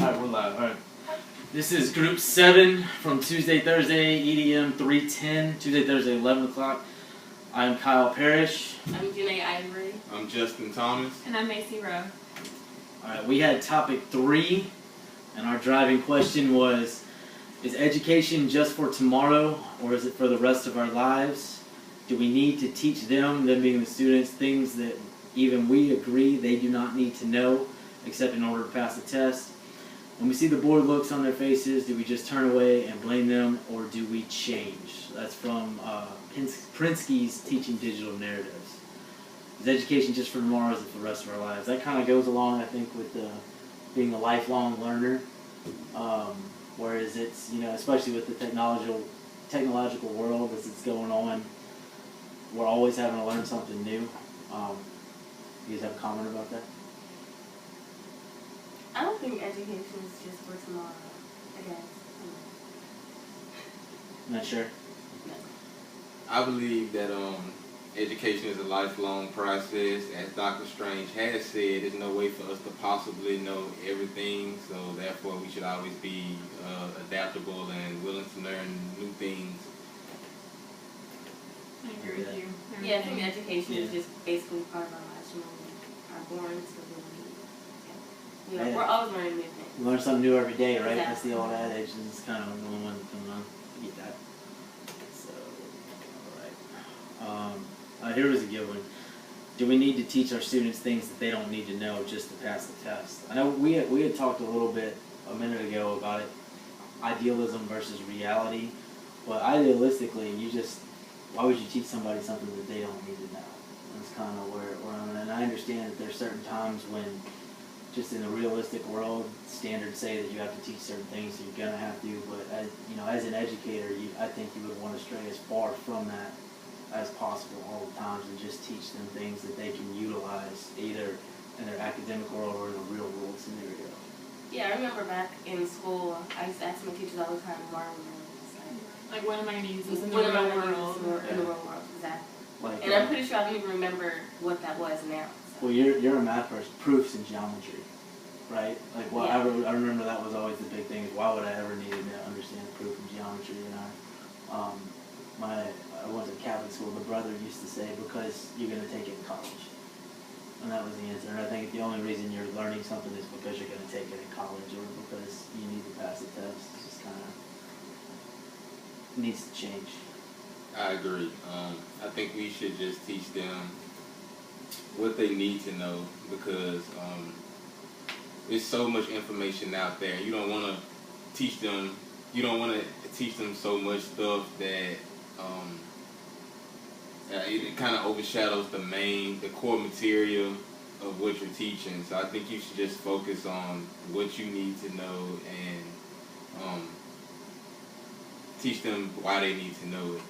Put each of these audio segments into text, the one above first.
Alright, we're live. Alright. This is group 7 from Tuesday, Thursday, EDM310, Tuesday, Thursday, 11 o'clock. I'm Kyle Parrish. I'm Janae Ivory. I'm Justin Thomas. And I'm Macy Rowe. Alright, we had topic 3, and our driving question was, is education just for tomorrow, or is it for the rest of our lives? Do we need to teach them being the students, things that even we agree they do not need to know, except in order to pass the test? When we see the bored looks on their faces, do we just turn away and blame them, or do we change? That's from Prinsky's Teaching Digital Narratives. Is education just for tomorrow, or is it for the rest of our lives? That kind of goes along, I think, with being a lifelong learner. Whereas it's, especially with the technological world as it's going on, we're always having to learn something new. You guys have a comment about that? I don't think education is just for tomorrow, I guess. Not sure. No. I believe that education is a lifelong process. As Dr. Strange has said, there's no way for us to possibly know everything, so therefore we should always be adaptable and willing to learn new things. I agree with you. Yeah, I think education is just basically part of our lives when we are born to really, we're always learning new things. We learn something new every day, right? Exactly. That's the old adage, and it's kind of the only one coming on. You get that. So, alright. Here was a good one. Do we need to teach our students things that they don't need to know just to pass the test? I know we had talked a little bit a minute ago about it, idealism versus reality. But idealistically, why would you teach somebody something that they don't need to know? That's kind of where I'm at. And I understand that there's certain times when, just in the realistic world, standards say that you have to teach certain things, so you're gonna have to. But as an educator, I think you would want to stray as far from that as possible all the times, and just teach them things that they can utilize either in their academic world or in a real world scenario. Yeah, I remember back in school, I used to ask my teachers all the time, why are we learning this? Like, when am I going to use this in the When real am I going to world? use this in the real world? Exactly. Like, And I'm pretty sure I don't even remember what that was now. So. well, you're a math person. Proofs in geometry, right? Like, well, Yeah. I remember that was always the big thing. Is why would I ever need to understand a proof in geometry? And I went to Catholic school. The brother used to say, because you're going to take it in college, and that was the answer. And I think the only reason you're learning something is because you're going to take it in college, or because you need to pass the test. It's just kind of needs to change. I agree. I think we should just teach them what they need to know, because there's so much information out there. You don't want to teach them. You don't want to teach them so much stuff that it kind of overshadows the core material of what you're teaching. So I think you should just focus on what you need to know and teach them why they need to know it.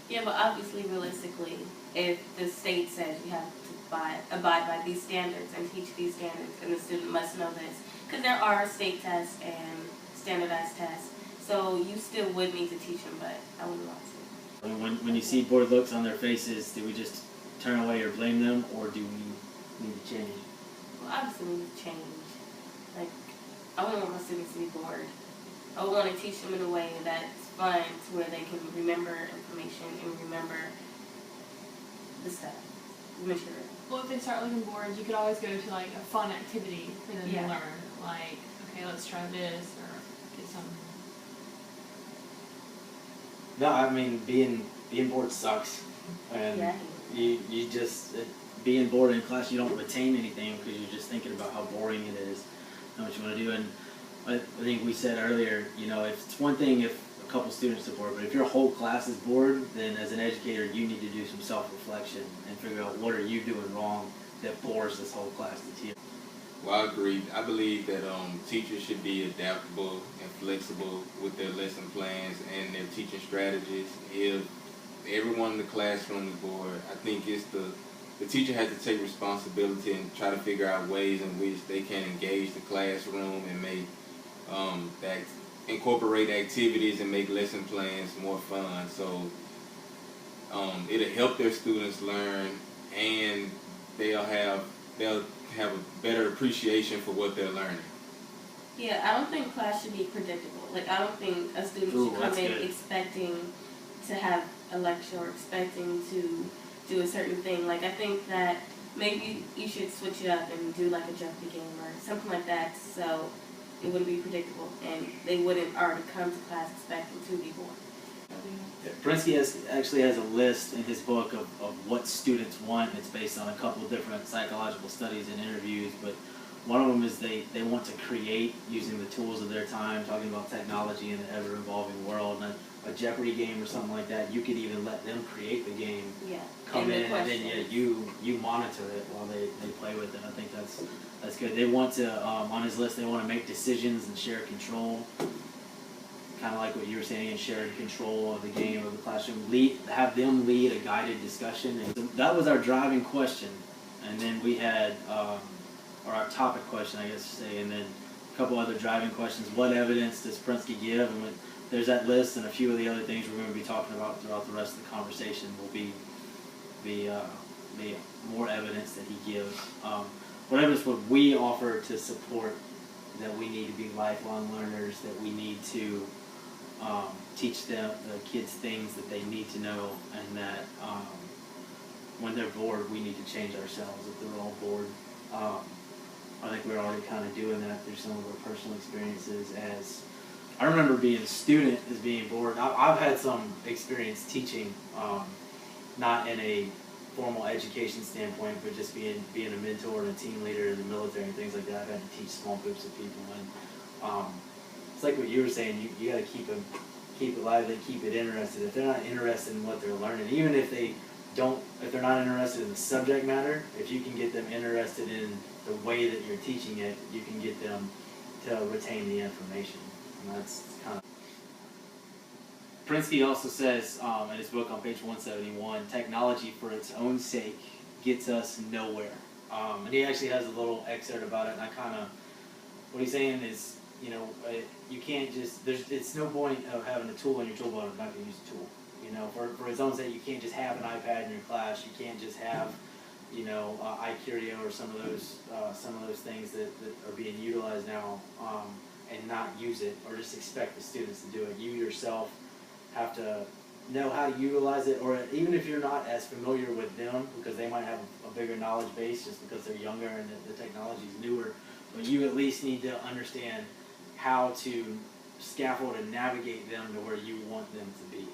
Yeah, but obviously, realistically, if the state says you have to abide by these standards and teach these standards, and the student must know this, because there are state tests and standardized tests, so you still would need to teach them, but I wouldn't want to. When you see bored looks on their faces, do we just turn away or blame them, or do we need to change? Well, obviously, we need to change. Like, I wouldn't want my students to be bored. I would want to teach them in a way that's fun, to where they can remember information and remember the stuff, the material. Well, if they start looking bored, you could always go to, like, a fun activity for them Yeah. to learn. Like, okay, let's try this, or get some. No, I mean being bored sucks, and Yeah. you just being bored in class, you don't retain anything because you're just thinking about how boring it is and what you want to do. And I think we said earlier, if it's one thing if a couple students are bored, but if your whole class is bored, then as an educator, you need to do some self-reflection and figure out what are you doing wrong that bores this whole class to tears. Well, I agree. I believe that teachers should be adaptable and flexible with their lesson plans and their teaching strategies. If everyone in the classroom is bored, I think it's the teacher has to take responsibility and try to figure out ways in which they can engage the classroom and make incorporate activities and make lesson plans more fun. So it'll help their students learn, and they'll have a better appreciation for what they're learning. Yeah, I don't think class should be predictable. Like, I don't think a student Ooh, should come that's in good. expecting to have a lecture or expecting to do a certain thing. Like, I think that maybe you should switch it up and do like a Jeopardy game or something like that, so it wouldn't be predictable and they wouldn't already come to class expecting to be bored. Prinsky actually has a list in his book of what students want. It's based on a couple of different psychological studies and interviews, but one of them is they want to create using the tools of their time, talking about technology in an ever-evolving world. And a Jeopardy game or something like that, you could even let them create the game, Yeah. come And in, the and then you monitor it while they play with it. I think that's good. They want to, on his list, they want to make decisions and share control. Kind of like what you were saying, and shared control of the game, of the classroom. Have them lead a guided discussion. And so that was our driving question. And then we had, or our topic question, I guess to say, and then a couple other driving questions. What evidence does Prinsky give? And there's that list, and a few of the other things we're going to be talking about throughout the rest of the conversation will be more evidence that he gives. What evidence would we offer to support that we need to be lifelong learners, that we need to teach the kids things that they need to know, and that when they're bored, we need to change ourselves if they're all bored. I think we're already kind of doing that through some of our personal experiences. As I remember being a student as being bored. I've had some experience teaching, not in a formal education standpoint, but just being a mentor and a team leader in the military and things like that. I've had to teach small groups of people, and it's like what you were saying. You got to keep it lively, keep it interested. If they're not interested in what they're learning, even if they're not interested in the subject matter, if you can get them interested in the way that you're teaching it, you can get them to retain the information. And that's kind of. Prinsky also says in his book on page 171, technology for its own sake gets us nowhere. And he actually has a little excerpt about it, and what he's saying is, you can't just, it's no point of having a tool in your toolbox and not going to use the tool. For its own sake, you can't just have an iPad in your class. You can't just have, iCurio or some of those things that are being utilized now, and not use it, or just expect the students to do it. You yourself have to know how to utilize it, or even if you're not as familiar with them, because they might have a bigger knowledge base just because they're younger and the technology is newer, but you at least need to understand how to scaffold and navigate them to where you want them to be.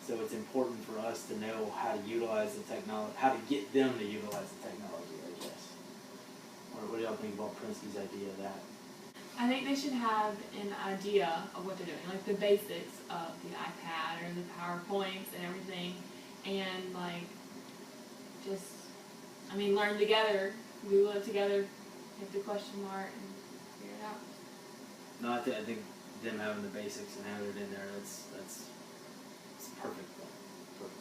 So it's important for us to know how to utilize the technology, how to get them to utilize the technology, I guess. Or what do y'all think about Prinsky's idea of that? I think they should have an idea of what they're doing, like the basics of the iPad or the PowerPoints and everything, and learn together, Google it together, hit the question mark, and figure it out. No, I think them having the basics and having it in there, that's perfect. Perfect.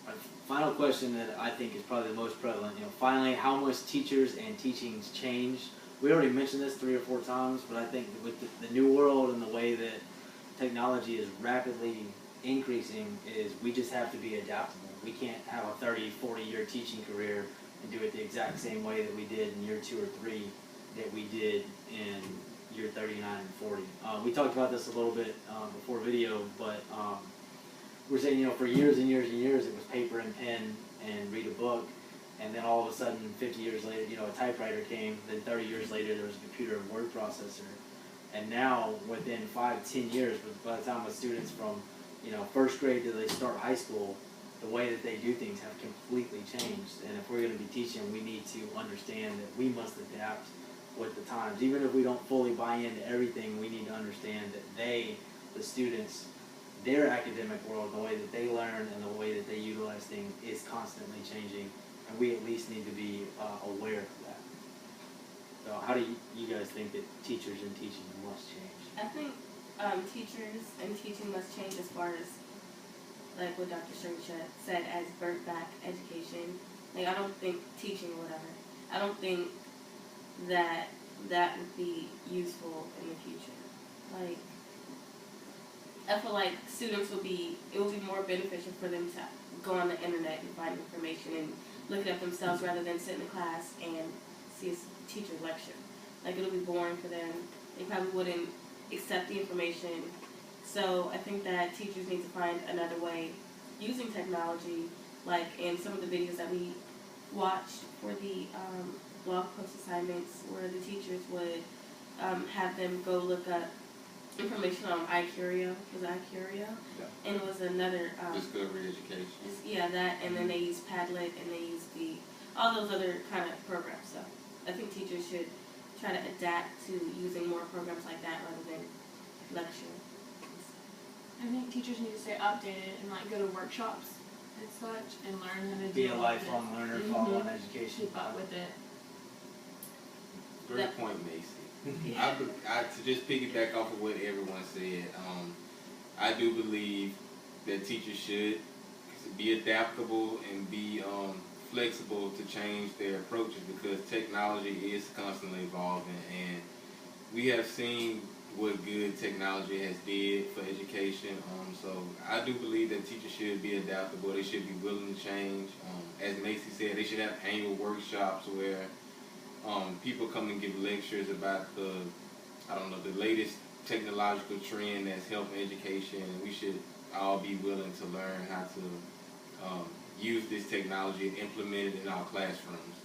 Our final question that I think is probably the most prevalent. Finally, how must teachers and teachings change? We already mentioned this 3 or 4 times, but I think with the new world and the way that technology is rapidly increasing, is we just have to be adaptable. We can't have a 30, 40-year teaching career and do it the exact same way that we did in year 2 or 3 that we did in year 39 and 40. We talked about this a little bit before video, but we're saying, for years and years and years, it was paper and pen and read a book. And then all of a sudden, 50 years later, a typewriter came. Then 30 years later, there was a computer and word processor. And now, within 5, 10 years, by the time with students from, first grade till they start high school, the way that they do things have completely changed. And if we're going to be teaching, we need to understand that we must adapt with the times. Even if we don't fully buy into everything, we need to understand that the students, their academic world, the way that they learn and the way that they utilize things is constantly changing. And we at least need to be aware of that. So how do you guys think that teachers and teaching must change? I think teachers and teaching must change as far as, like what Dr. Strange said, as burnt back education. I don't think teaching whatever. I don't think that would be useful in the future. I feel like students it would be more beneficial for them to go on the internet and find information and look it up themselves rather than sit in the class and see teacher's lecture. Like, it'll be boring for them. They probably wouldn't accept the information. So I think that teachers need to find another way using technology, like in some of the videos that we watched for the blog post assignments, where the teachers would have them go look up information on iCurio. Was it iCurio? Yeah. And it was another Discovery education. yeah, that, and then they use Padlet, and they use all those other kind of programs. So I think teachers should try to adapt to using more programs like that rather than lecture. I think teachers need to stay updated and like go to workshops and such and learn how to Be deal a lifelong learner, with it. follow on education. Keep up with it. Great point, Macy. To just piggyback off of what everyone said, I do believe that teachers should be adaptable and be flexible to change their approaches, because technology is constantly evolving, and we have seen what good technology has did for education. So I do believe that teachers should be adaptable. They should be willing to change. As Macy said, they should have annual workshops where people come and give lectures about the latest technological trend that's helping education, and we should all be willing to learn how to use this technology and implement it in our classrooms.